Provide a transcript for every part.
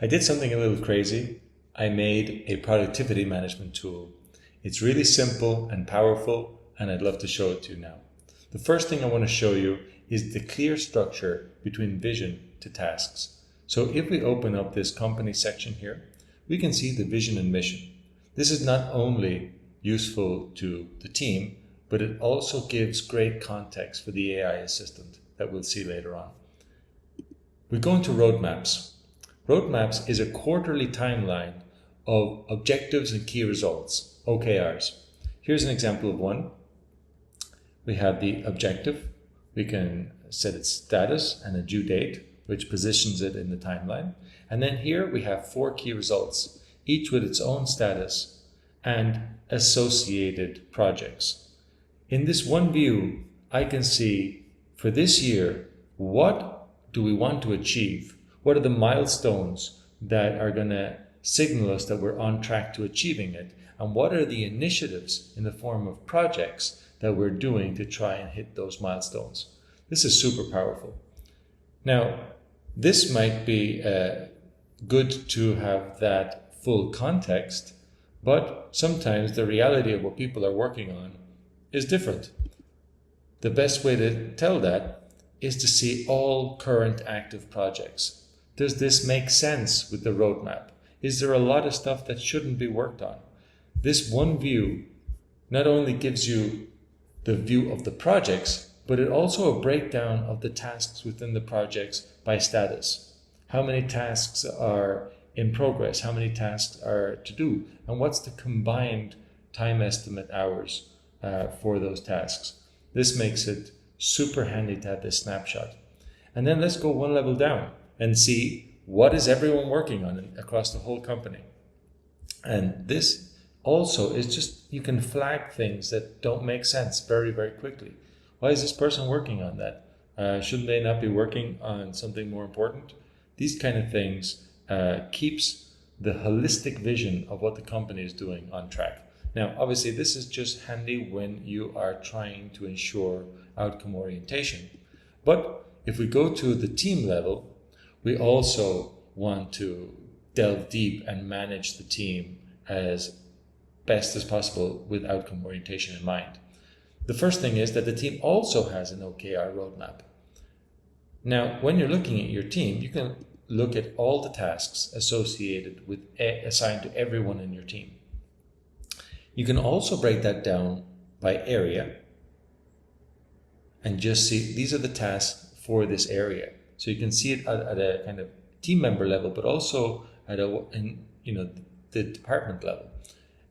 I did something a little crazy. I made a productivity management tool. It's really simple and powerful, and I'd love to show it to you now. The first thing I want to show you is the clear structure between vision to tasks. So if we open up this company section here, we can see the vision and mission. This is not only useful to the team, but it also gives great context for the AI assistant that we'll see later on. We go into roadmaps. Roadmaps is a quarterly timeline of objectives and key results, OKRs. Here's an example of one. We have the objective. We can set its status and a due date, which positions it in the timeline. And then here we have 4 key results, each with its own status and associated projects. In this one view, I can see for this year, what do we want to achieve? What are the milestones that are going to signal us that we're on track to achieving it? And what are the initiatives in the form of projects that we're doing to try and hit those milestones? This is super powerful. Now, this might be good to have that full context, but sometimes the reality of what people are working on is different. The best way to tell that is to see all current active projects. Does this make sense with the roadmap? Is there a lot of stuff that shouldn't be worked on? This one view not only gives you the view of the projects, but it also a breakdown of the tasks within the projects by status. How many tasks are in progress? How many tasks are to do? And what's the combined time estimate hours for those tasks? This makes it super handy to have this snapshot. And then let's go one level down and see what is everyone working on across the whole company. And this also is just, you can flag things that don't make sense very, very quickly. Why is this person working on that? Shouldn't they not be working on something more important? These kind of things keeps the holistic vision of what the company is doing on track. Now, obviously, this is just handy when you are trying to ensure outcome orientation. But if we go to the team level, we also want to delve deep and manage the team as best as possible with outcome orientation in mind. The first thing is that the team also has an OKR roadmap. Now, when you're looking at your team, you can look at all the tasks associated with assigned to everyone in your team. You can also break that down by area and just see these are the tasks for this area. So you can see it at a kind of team member level, but also at the department level.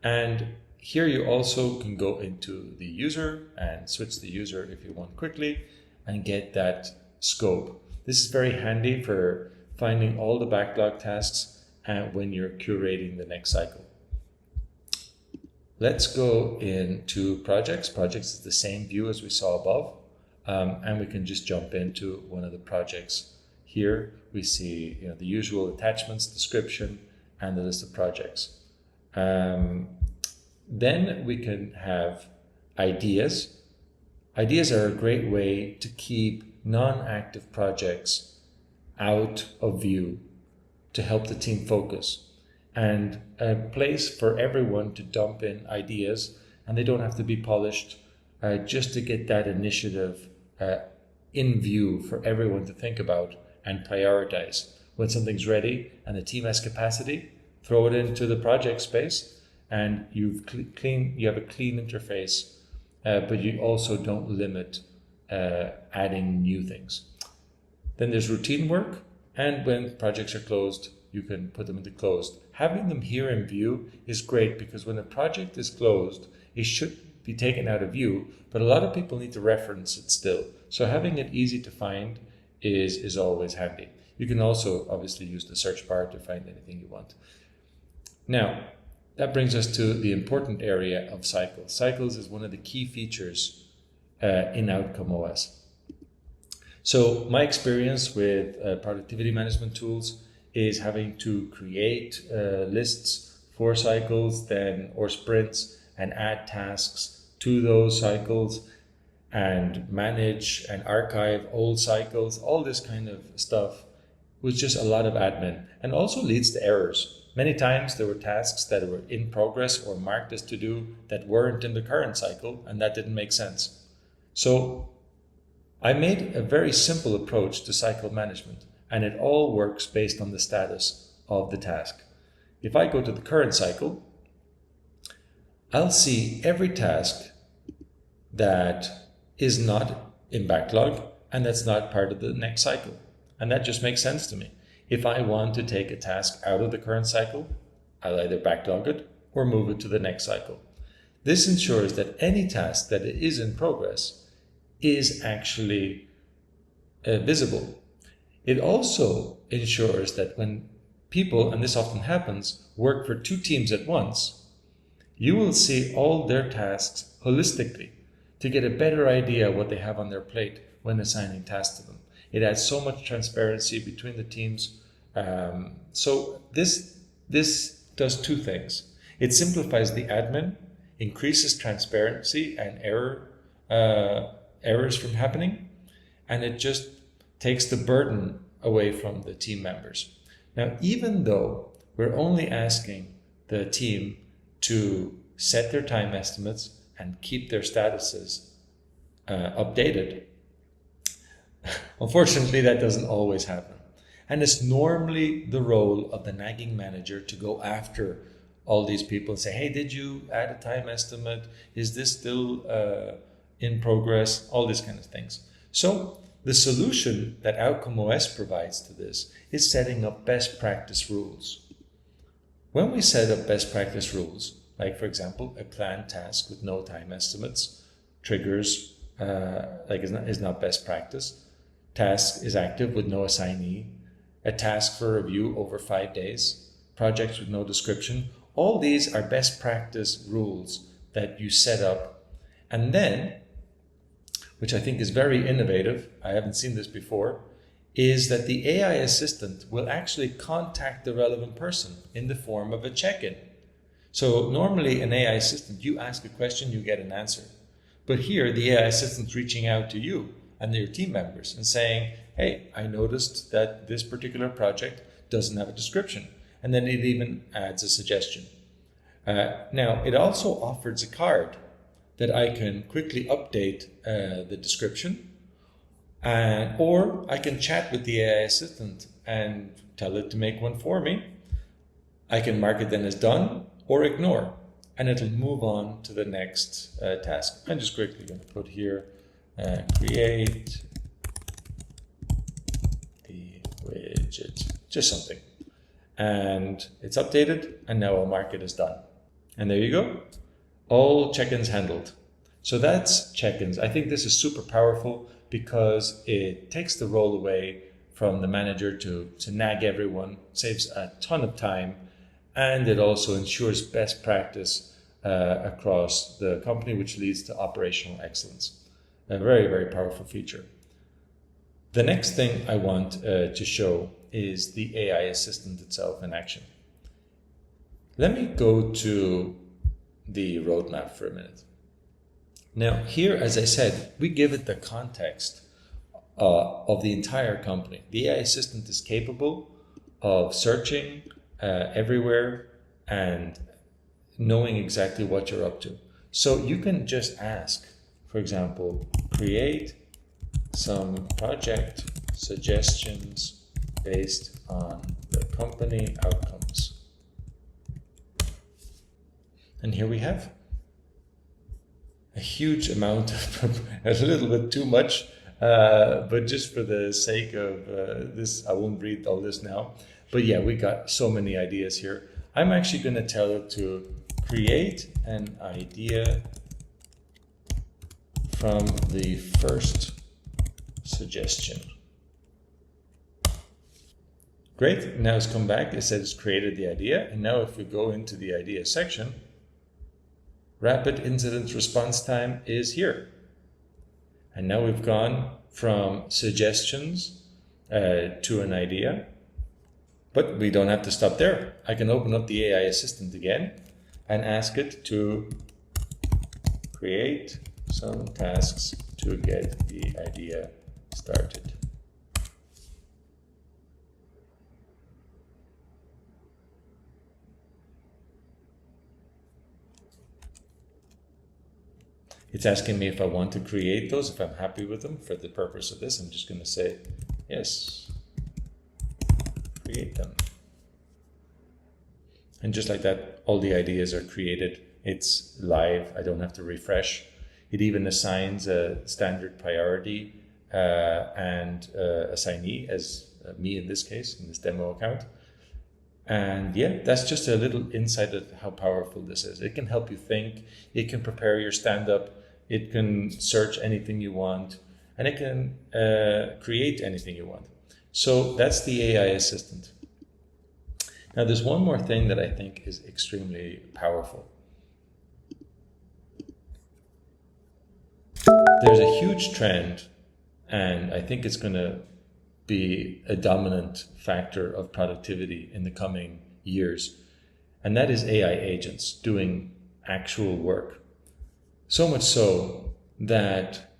And here you also can go into the user and switch the user if you want quickly and get that scope. This is very handy for finding all the backlog tasks when you're curating the next cycle. Let's go into projects. Projects is the same view as we saw above. And we can just jump into one of the projects. Here we see the usual attachments, description, and the list of projects. Then we can have ideas. Ideas are a great way to keep non-active projects out of view to help the team focus, and a place for everyone to dump in ideas, and they don't have to be polished, just to get that initiative in view for everyone to think about and prioritize. When something's ready and the team has capacity, throw it into the project space, and you have a clean interface, but you also don't limit adding new things. Then there's routine work, and when projects are closed, you can put them into closed. Having them here in view is great, because when a project is closed, it should be taken out of view, but a lot of people need to reference it still. So having it easy to find is always handy. You can also obviously use the search bar to find anything you want. Now, that brings us to the important area of cycles. Cycles is one of the key features in OutcomeOS. So my experience with productivity management tools is having to create lists for cycles or sprints, and add tasks to those cycles, and manage and archive old cycles. All this kind of stuff was just a lot of admin and also leads to errors. Many times there were tasks that were in progress or marked as to do that weren't in the current cycle, and that didn't make sense. So I made a very simple approach to cycle management, and it all works based on the status of the task. If I go to the current cycle, I'll see every task that is not in backlog and that's not part of the next cycle. And that just makes sense to me. If I want to take a task out of the current cycle, I'll either backlog it or move it to the next cycle. This ensures that any task that is in progress is actually visible. It also ensures that when people, and this often happens, work for two teams at once, you will see all their tasks holistically to get a better idea of what they have on their plate when assigning tasks to them. It adds so much transparency between the teams. So this does two things. It simplifies the admin, increases transparency and errors from happening, and it just takes the burden away from the team members. Now, even though we're only asking the team to set their time estimates and keep their statuses updated, unfortunately, that doesn't always happen. And it's normally the role of the nagging manager to go after all these people and say, hey, did you add a time estimate? Is this still in progress? All these kind of things. So the solution that OutcomeOS provides to this is setting up best practice rules. When we set up best practice rules, like for example, a planned task with no time estimates triggers is not best practice. Task is active with no assignee. A task for review over 5 days. Projects with no description. All these are best practice rules that you set up. And then, which I think is very innovative, I haven't seen this before, is that the AI assistant will actually contact the relevant person in the form of a check-in. So normally an AI assistant, you ask a question, you get an answer. But here the AI assistant's reaching out to you and your team members and saying, hey, I noticed that this particular project doesn't have a description. And then it even adds a suggestion. Now, it also offers a card that I can quickly update the description, or I can chat with the AI assistant and tell it to make one for me. I can mark it then as done or ignore, and it'll move on to the next task. I'm just quickly going to put here, create the widget, just something. And it's updated, and now I'll mark it as done. And there you go. All check-ins handled. So that's check-ins. I think this is super powerful because it takes the role away from the manager to nag everyone, saves a ton of time, and it also ensures best practice across the company, which leads to operational excellence. A very, very powerful feature. The next thing I want to show is the AI assistant itself in action. Let me go to the roadmap for a minute. Now here, as I said, we give it the context of the entire company. The AI assistant is capable of searching everywhere and knowing exactly what you're up to. So you can just ask, for example, create some project suggestions based on the company outcomes. And here we have a huge amount of, a little bit too much, but just for the sake of this, I won't read all this now. But yeah, we got so many ideas here. I'm actually going to tell it to create an idea from the first suggestion. Great, now it's come back, it says it's created the idea, and now if we go into the idea section, rapid incident response time is here. And now we've gone from suggestions to an idea, but we don't have to stop there. I can open up the AI assistant again and ask it to create some tasks to get the idea started. It's asking me if I want to create those, if I'm happy with them. For the purpose of this, I'm just going to say, yes, create them. And just like that, all the ideas are created. It's live. I don't have to refresh. It even assigns a standard priority and assignee as me in this case, in this demo account. And yeah, that's just a little insight of how powerful this is. It can help you think. It can prepare your stand-up. It can search anything you want. And it can create anything you want. So that's the AI assistant. Now, there's one more thing that I think is extremely powerful. There's a huge trend, and I think it's going to be a dominant factor of productivity in the coming years, and that is AI agents doing actual work. So much so that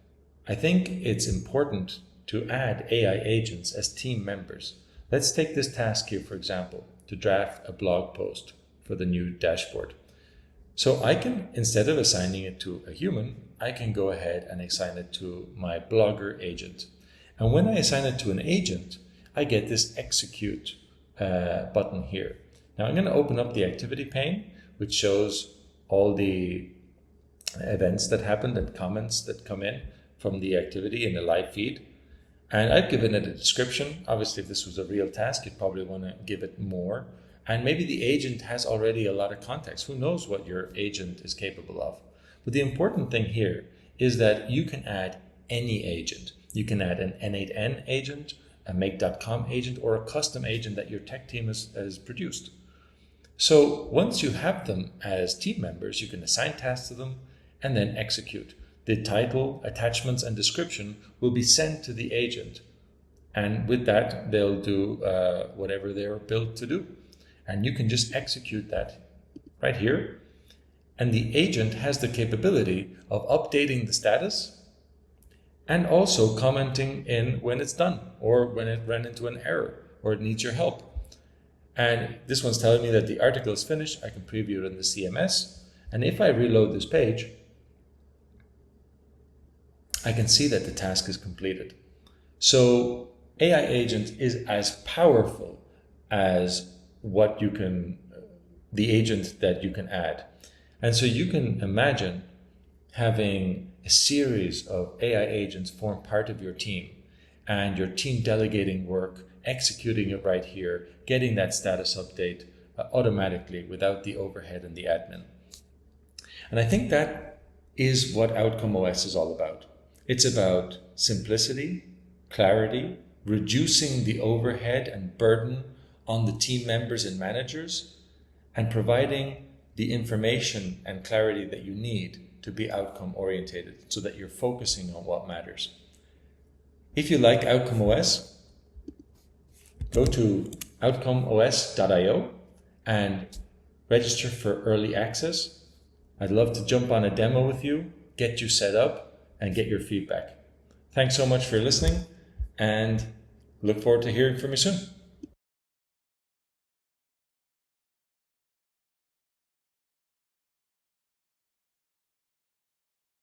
I think it's important to add AI agents as team members. Let's take this task here, for example, to draft a blog post for the new dashboard. So I can, instead of assigning it to a human, I can go ahead and assign it to my blogger agent. And when I assign it to an agent, I get this execute button here. Now I'm going to open up the activity pane, which shows all the events that happened and comments that come in from the activity in the live feed. And I've given it a description. Obviously, if this was a real task, you'd probably want to give it more. And maybe the agent has already a lot of context. Who knows what your agent is capable of? But the important thing here is that you can add any agent. You can add an N8N agent, a make.com agent, or a custom agent that your tech team has produced. So once you have them as team members, you can assign tasks to them and then execute. The title, attachments, and description will be sent to the agent. And with that, they'll do whatever they're built to do. And you can just execute that right here. And the agent has the capability of updating the status and also commenting in when it's done or when it ran into an error or it needs your help. And this one's telling me that the article is finished. I can preview it in the CMS. And if I reload this page, I can see that the task is completed. So AI agent is as powerful as the agent that you can add. And so you can imagine having a series of AI agents form part of your team and your team delegating work, executing it right here, getting that status update automatically without the overhead and the admin. And I think that is what OutcomeOS is all about. It's about simplicity, clarity, reducing the overhead and burden on the team members and managers, and providing the information and clarity that you need to be outcome orientated so that you're focusing on what matters. If you like OutcomeOS, go to OutcomeOS.io and register for early access. I'd love to jump on a demo with you, get you set up, and get your feedback. Thanks so much for listening, and look forward to hearing from you soon.